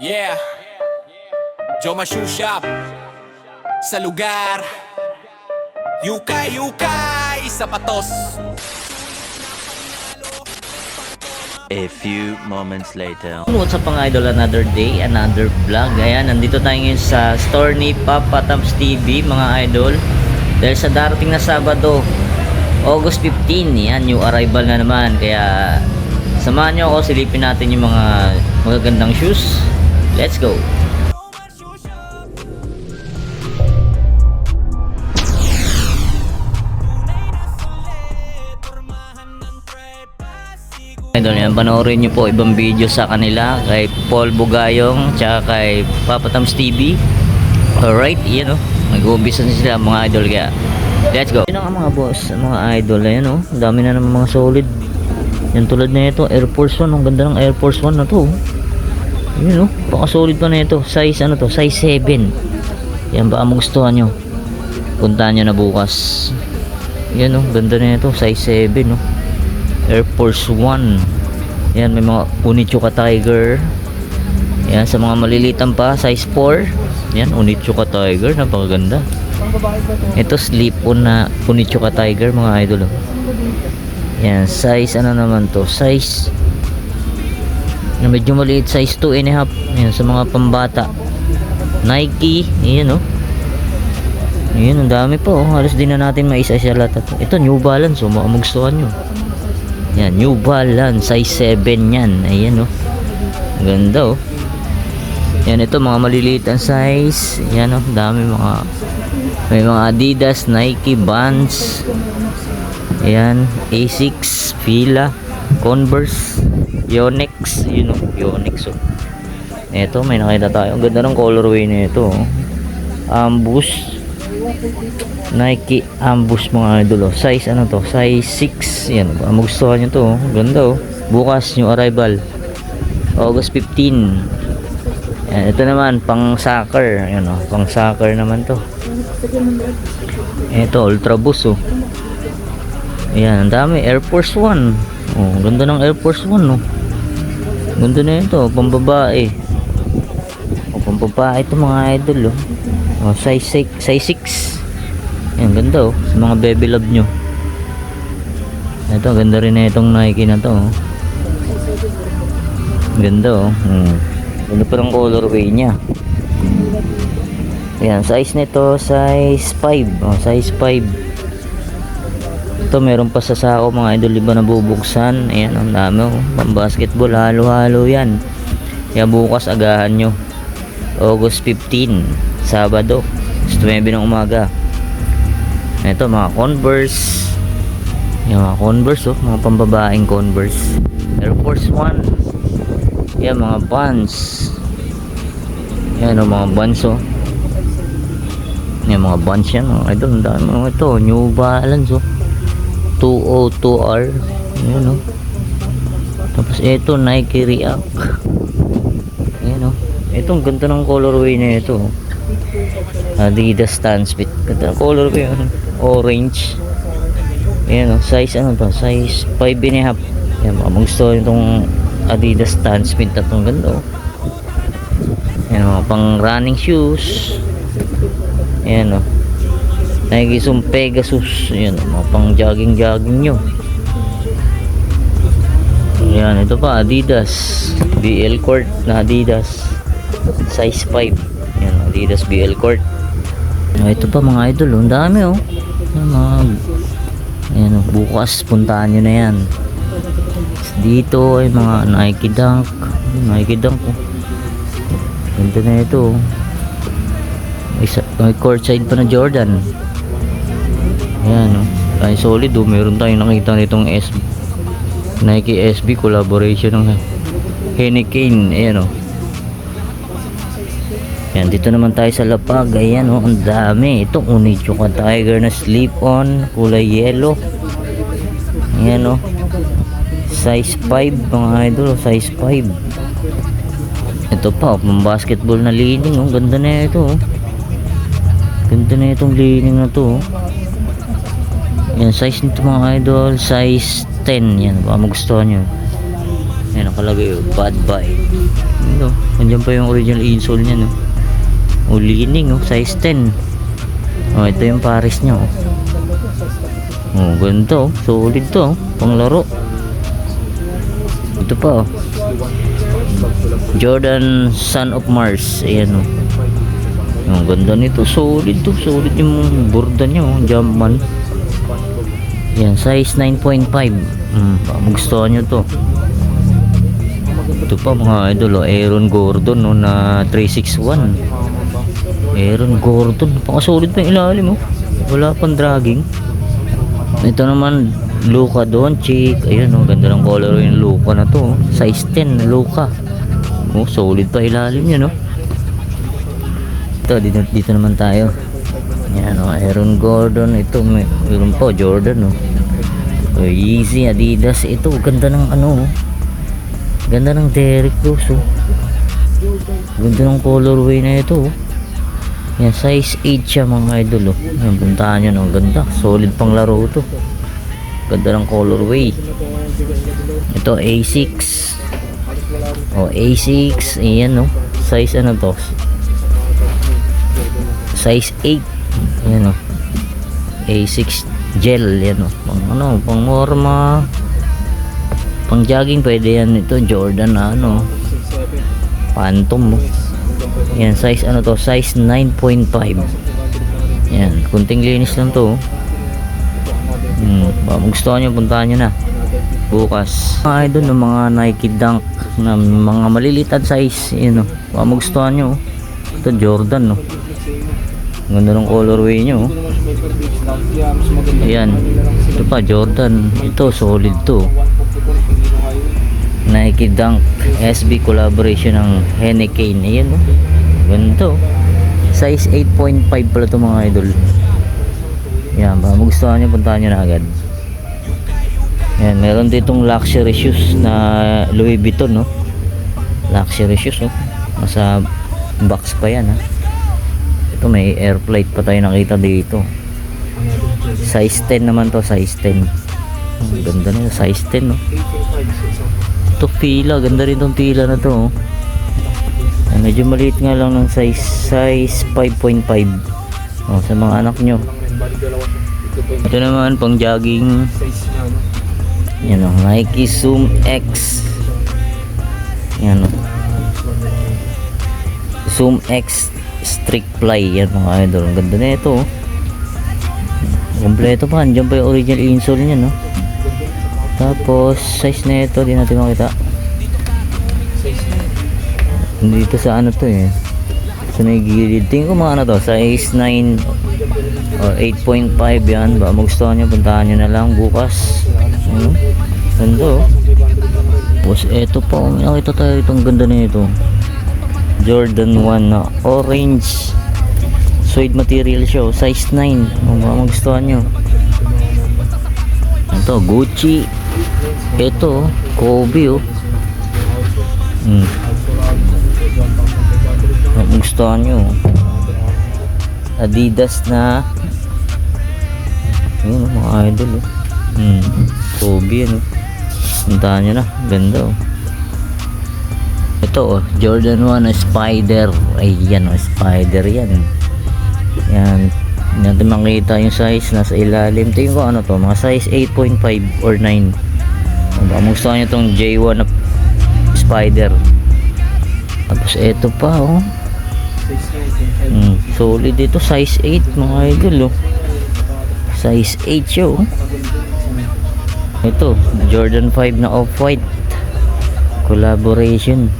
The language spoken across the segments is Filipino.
Yeah, Joma Shoe Shop sa lugar. Yukay sapatos. A few moments later. What's up mga idol, another day, another vlog. Ayan, nandito tayo ngayon sa store ni Papa Tams TV mga idol. Dahil sa darating na Sabado, August 15, yan, new arrival na naman. Kaya samahan nyo ako, silipin natin yung mga magagandang shoes. Let's go! Idol, yan, panoorin nyo po ibang video sa kanila kay Paul Bugayong tsaka kay Papa Tams TV. Alright, yan o, mag-uubisa na sila mga idol, kaya let's go. Yun nga mga boss, mga idol, yan o, dami na naman mga solid. Yan tulad na ito, Air Force 1, ang ganda ng Air Force 1 na to. Yun o, baka solid pa na ito, size ano to, size 7. Yan, baka magustuhan nyo, puntahan nyo na bukas. Yan o, ganda na ito, size 7 o, Air Force 1. Yan, may mga Onitsuka Tiger. Yan, sa mga malilitan pa, size 4. Yan, Onitsuka Tiger, napakaganda. Ito slip-on na Onitsuka Tiger mga idol. Yan, size ano naman to, size na medyo maliit, size 2.5. Yan, sa mga pambata. Nike, yan o. Yan, ang dami po. Halos din na natin maisa-isa lahat. Ito, New Balance, magustuhan nyo. Yan, New Balance, size 7 yan. Ayan o, ganda o. Yan, ito mga maliliit ang size. Yan o, dami mga, may mga Adidas, Nike, Vans. Ayan, Asics, Fila, Converse, Yonex. Yun o, Yonex o. Ito, may nakita tayo. Ang ganda ng colorway na ito o. Ambush, Nike Ambush mga idol o. Size ano to, size 6. Yan, magustuhan nyo to o. Ganda o. Bukas new arrival, August 15. Yan, ito naman pang soccer. Yan o, pang soccer naman to. Ito, Ultra Boost o. Ayan, ang dami. Air Force 1 oh, ganda ng Air Force 1 o. Ganda na ito, pambabae o, pambabae ito mga idol o. Size 6. Ayan, ganda o, sa mga baby love nyo. Ito, ganda rin na itong Nike na to o. Ganda o. Ganda pa ng colorway nya. Ayan, size nito size 5 o, size 5. Ito, meron pa sa sako mga idol, iba na bubuksan. Ayan, ang dami o. Pang basketball, halo-halo yan. Kaya bukas agahan nyo, August 15, Sabado, 9 ng umaga. Ito, mga Converse. Yung mga Converse oh, mga pambabaeng Converse. Air Force 1. Yan, mga Vans. Yan o, mga Vans oh. Yan, mga Vans yan oh. Idol, ang dami oh. Ito, New Balance oh, 202R. Yan oh. Tapos ito, Nike React. Yan oh. Ito, ang ganda ng colorway na ito oh. Adidas Stansfit. Ganda ng colorway oh. Orange. Ayan o, size ano to, size 5.5. Ayan, magustuhan itong Adidas Stansfit na itong ganda o. Ayan, mga pang running shoes. Ayan o, Nike Zoom Pegasus. Ayan o, mga pang jogging nyo. Ayan, ito pa Adidas BL Court na Adidas size 5. Ayan, Adidas BL Court. Ito pa mga idol, ang dami o. Ayan, bukas puntahan nyo na yan. Dito ay mga Nike Dunk. Nike Dunk oh. Ganda na ito oh. May courtside pa na Jordan. Ayan oh. Ay solid oh. Meron tayong nakita nitong Nike SB collaboration ng Heineken. Ayan oh. Yan, dito naman tayo sa lapag. Ayan o, ang dami. Itong Onitsuka Tiger na slip-on, kulay yellow. Ayan o, size 5 mga idol, size 5. Ito pa, pang basketball na lining o. Ganda na ito o. Ganda na itong lining na to o. Yan, size nito mga idol, size 10. Yan, baka magustuhan nyo. Ayan o, nakalagay oh, bad buy. Ano, andyan pa yung original insole niya no. O leaning oh, size 10. Oh, ito yung pares niya oh. Oh, ganito oh, solid to oh, panglaro. Ito pa oh. Jordan Son of Mars. Ayan oh. Ang ganda nito, solid to, solid yung borda niya oh, Jumpman. Yan, size 9.5. Magustuhan nyo to. Ito pa mga idol oh, Aaron Gordon no, na 361. Aaron Gordon, napakasolid pa yung ilalim oh. Wala pang dragging. Ito naman Luka Doncic. Ayan oh, ganda ng color yung Luka na to oh. Size 10 na Luka. Oh, solid pa ilalim yun oh. Ito, dito naman tayo. Yan o, Aaron Gordon. Ito, meron po, Jordan o. Yeezy, Adidas. Ito, ganda ng ano o. Ganda ng Derrick Rose o. Ganda ng colorway na ito o. Yan, size 8 siya mga idol o. Yan, puntahan nyo no, ganda. Solid pang laro ito. Ganda ng colorway. Ito, A6. O, A6. Ayan o. Size ano to? Size 8. Ayan o. A6 gel. Yan o. Pang ano, pang morma. Pang jogging pwede yan. Ito Jordan na ano. Phantom o. Yan, size ano to? Size 9.5. Yan, kunting linis lang to. Baka magustuhan nyo, puntahan nyo na bukas. Mga idol ng mga Nike Dunk na mga malilitan size. Yan o. Baka magustuhan nyo. Ito Jordan no. Ganda ng colorway nyo. Ayan. Ito pa Jordan. Ito solid to. Nike Dunk SB collaboration ng Henneken. Ayan o. Ganito. Size 8.5 pala ito mga idol. Ayan. Baka magustuhan nyo, puntahan nyo na agad. Ayan. Meron ditong luxury shoes na Louis Vuitton no. Luxury shoes no. Nasa box pa yan ha. Ito may air plate pa tayo nakita dito. Size 10 naman to, size 10. Ganda na, size 10 no. Ito pila, ganda rin tong pila na to. Medyo maliit nga lang ng size 5.5. Oh, sa mga anak nyo. Ito naman pang jogging. Yan o, Nike Zoom X. Yan o. Zoom X Strict Fly. Yan mga idol, ang ganda na ito oh. Kompleto pa, andyan pa yung original insole nya no. Tapos size na ito, di natin makita dito sa ano to eh, sa may gilid. Tingin ko mga ano to, size 9 or 8.5 yan. Baka magustuhan nyo, puntahan nyo na lang bukas. Ganda oh. Tapos eto pa, nakita tayo itong ganda na ito, Jordan 1 na orange suede material siya, size 9. Baka magustuhan nyo. Ito Gucci. Ito Kobe oh. Magustuhan nyo. Adidas na yun mga idol oh. Kobe yan oh. Puntahan nyo na, ganda oh. Ito oh, Jordan 1 na Spider. Ayan oh, Spider yan. Yan, natin makita yung size nasa ilalim. Tingin ko ano to, mga size 8.5 or 9. Baka magustuhan nyo itong J1 na Spider. Tapos eto pa oh. Solid dito, size 8 mga idol oh. Size 8 siya oh. Ito Jordan 5 na off-white collaboration.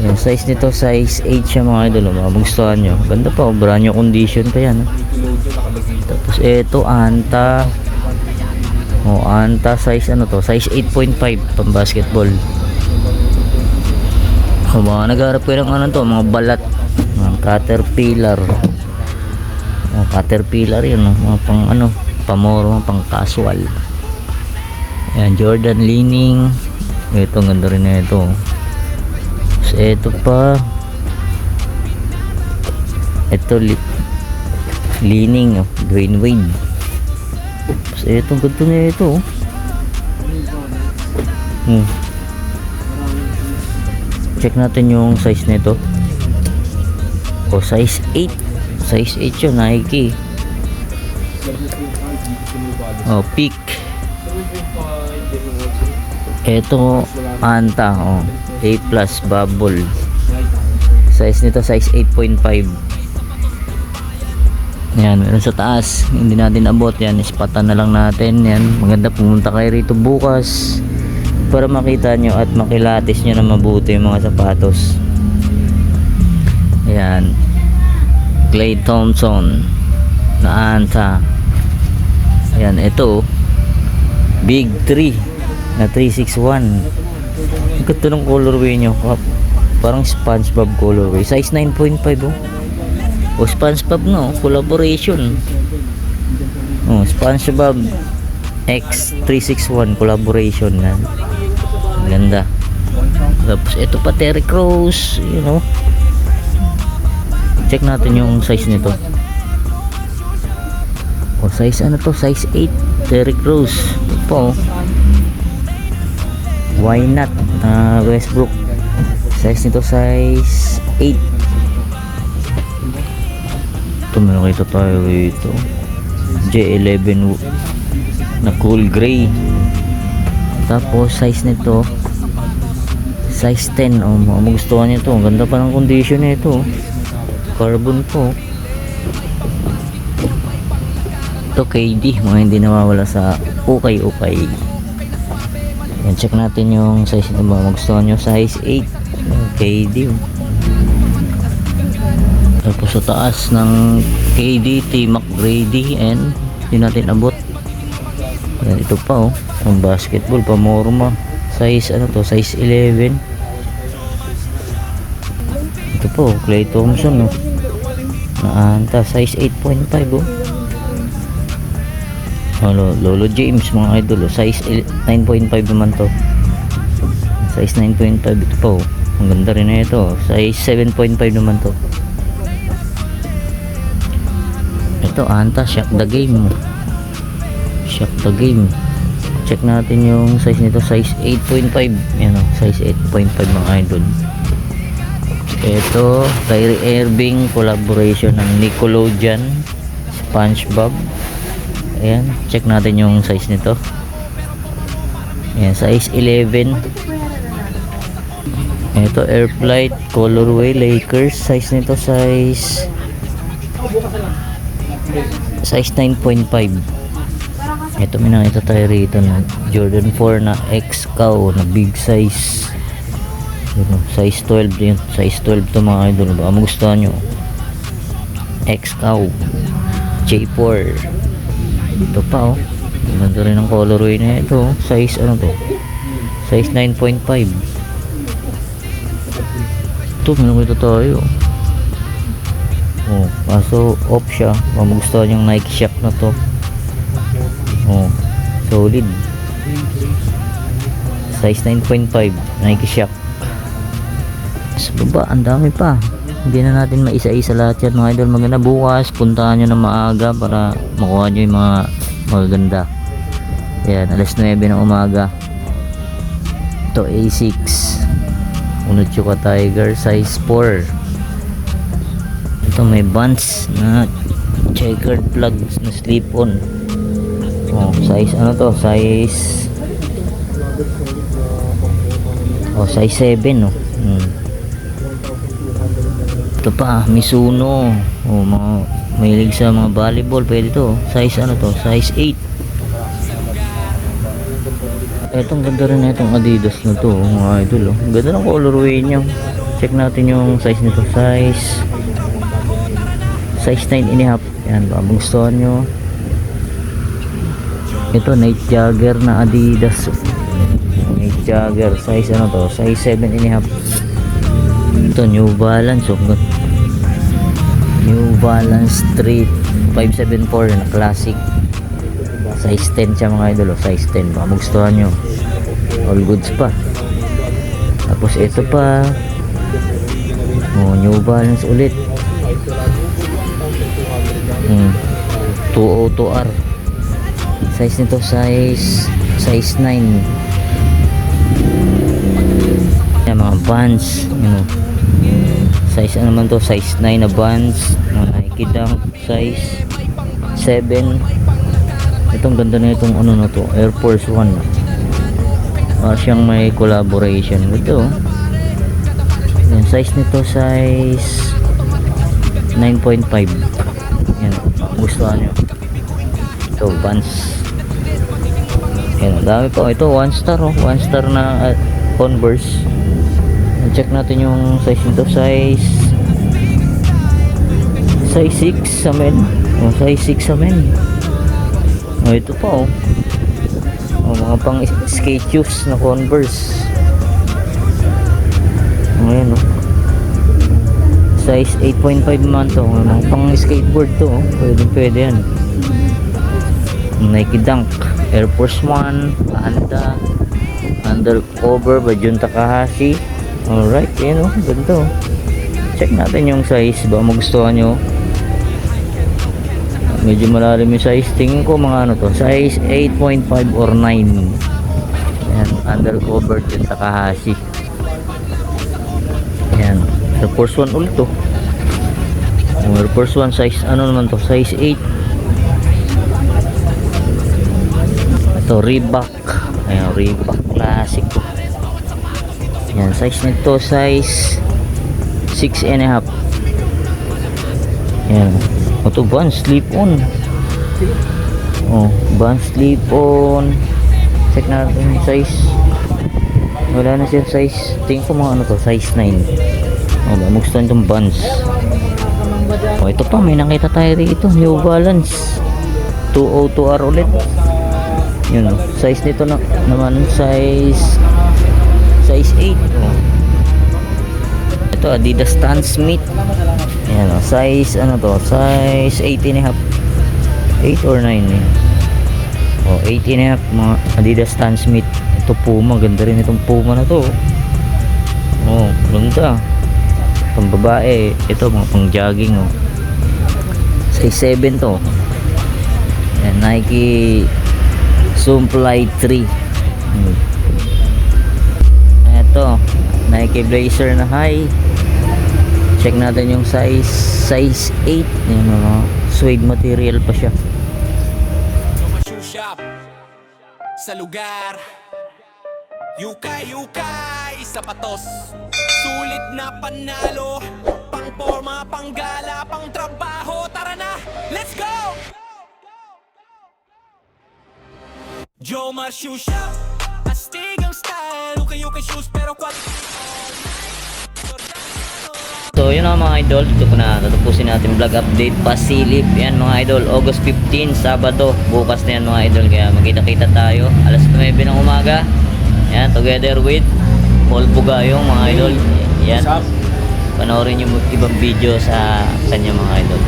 Yung size nito, size 8 siya mga idol. Magustuhan nyo. Ganda pa, brand new condition pa yan. Tapos ito, Anta. O, Anta size ano to? Size 8.5 pang basketball. O, mga nagharap ko ng ano to, mga balat. Mga Caterpillar. O, Caterpillar yun. Mga pang ano, pamoro, pang casual. Ayan, Jordan leaning. Ito, ganda rin na ito. Ito pa, ito leaning oh, Dwayne Wade. Ito ganda na ito oh. Check natin yung size nito. O, size 8. Size 8 yun, Nike. O, peak. Ito, Anta. O, A plus bubble. Size nito, size 8.5. Yan, meron sa taas. Hindi natin abot. Yan, ispatan na lang natin. Yan, maganda pumunta kayo rito bukas para makita nyo at makilatis nyo na mabuti yung mga sapatos. Yan, Clay Thompson na Anta. Yan, ito Big 3 na 361. Ang ganda ng colorway nyo. Parang SpongeBob colorway. Size 9.5 oh. O SpongeBob no, collaboration. Oh, SpongeBob X 361 collaboration na. Ganda. Tapos ito pa Terry Crews, you know. Check natin yung size nito. O size ano to? Size 8 Terry Crews. Ito po. Why not? Westbrook. Size nito size 8. Ito meron kayo tayo ito J11 na cool gray. Tapos size nito size 10. Oh, magustuhan nyo ito. Ang ganda pa ng condition nito. Carbon po. Ito KD, mga hindi nawawala sa ukay. Yan, check natin yung size nito. Magustuhan nyo size 8 KD. Tapos sa taas ng KD, T-Mac Grady and hindi natin abot. Yan, ito pa oh, ang basketball pamorma. Size ano to? Size 11. Ito po, Clay Thompson oh. Naanta, size 8.5 oh. Lolo James mga idol oh. Size 9.5 naman to. Size 9.5 ito po oh. Ang ganda rin na ito. Size 7.5 naman to. Ito Anta, Shock the Game. Shock the Game. Check natin yung size nito, size 8.5. Yan o, size 8.5 mga idol. Ito, Kyrie Irving collaboration ng Nickelodeon SpongeBob. Ayan, check natin yung size nito. Ayan, size 11. Ito, Air Flight colorway Lakers. Size nito, size 9.5. Ito may nakita tayo rito na Jordan 4 na X-Cow na big size. Yun, size 12 yun. Size 12 to mga idol. Baka magustuhan nyo. X-Cow J4. Ito pa oh. Ganda rin ang colorway na ito. Size ano to? Size 9.5. Ito may nakita tayo. Oh, kaso off siya. Magustuhan yung Nike Shock na to. Oh, solid. Size 9.5 Nike Shock. Sa baba, ang dami pa. Hindi na natin maisa-isa lahat yan mga idol. Maganda bukas, puntahan nyo na maaga para makuha nyo yung mga magaganda. Yan, alas 9 ng umaga. Ito A6 Unochuka Tiger size 4. Ito may bands na checkered plugs na slip-on. Oh, size ano to? Size size 7 no. Ito pa, Mizuno. Oh, mga mahilig sa mga volleyball, pwede to. Size ano to? Size 8. Etong ganda rin na itong Adidas na to, mga idol. Oh. Ang ganda ng colorway niya. Check natin yung size nito. Size 9.5. Yan, baka gustuhan nyo. Ito, Night Jagger na Adidas. Night Jagger, size ano to? Size 7.5. Ito, New Balance. Oh. New Balance Street 574 na classic. Size 10 siya mga idol. Oh. Size 10. Baka magustuhan nyo. All goods pa. Tapos ito pa. Oh, New Balance ulit. 202R. Size nito size 9. Yan mga Vans, size ano naman to, size 9 na Vans, Nike Dunk size 7. Itong ganda na itong ano na to, Air Force 1. Siyang may collaboration ito. Yung size nito size 9.5. Yan, gustuhan nyo. Ito, Vans. Yan, dami pa. Ito, 1 star, 1 star na Converse. Check natin yung size nito. Size 6 sa men. Size 6 sa men. Ito pa, mga pang skate shoes na Converse. Ayan, size 8.5 naman to. Mga pang skateboard to, pwede yan. Nike Dunk, Air Force 1, Panda, Undercover by Jun Takahashi. Alright, yan ganito. Check natin yung size, baka magustuhan nyo. Medyo malalim yung size. Tingin ko mga ano to, size 8.5 or 9. Yan, Undercover Jun Takahashi. Yan, Air Force 1 ulit to. Air Force 1 size ano naman to, size 8. Ito, Reebok. Ayan, Reebok Classic. Yan, size nito, size 6.5. Yan. Ito, Vans slip-on. Vans slip-on. Check natin yung size. Wala na siya size. Tingin ko mga ano to, size 9. Magustuhan itong Vans. Ito pa, may nakita tayo rito. New Balance 202R ulit. Yun, size nito naman size 8. Ito, Adidas Stan Smith. Yan, size ano to, size 8.5. 8 or 9 eh. 8.5 mga Adidas Stan Smith. Ito Puma, ganda rin itong Puma na to. Ganda. Pang babae, ito mga pang jogging. Size 7 to. Yan, Nike Zoomfly 3. Ito, Nike Blazer na high. Check natin yung size 8. Yan, suede material pa siya. Joma Shoe Shop sa lugar. Yukay sapatos. Sulit na panalo. Pang forma, pang gala, pang trabaho. Tara na, let's go! Joma Shoe Shop, astig ang style. Ukay shoes pero So yun mga idol, dito ko na tatapusin natin vlog update pasilip. Yan mga idol, August 15, Sabado. Bukas na yan mga idol, kaya magkita-kita tayo alas 9 ng umaga. Yan, together with Paul Bugayong mga idol. Yan, panoorin yung ibang video sa kanya mga idol.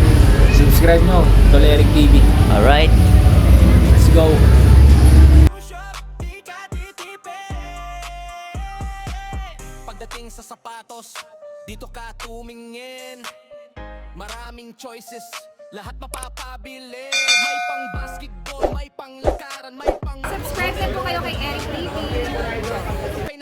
Subscribe nyo, Toleric TV. Alright, Let's go! Pagdating sa sapatos, dito ka tumingin. Maraming choices, lahat mapapabili. May pang basketball, may pang lakaran, may pang... Subscribe na po kayo kay Eric TV. May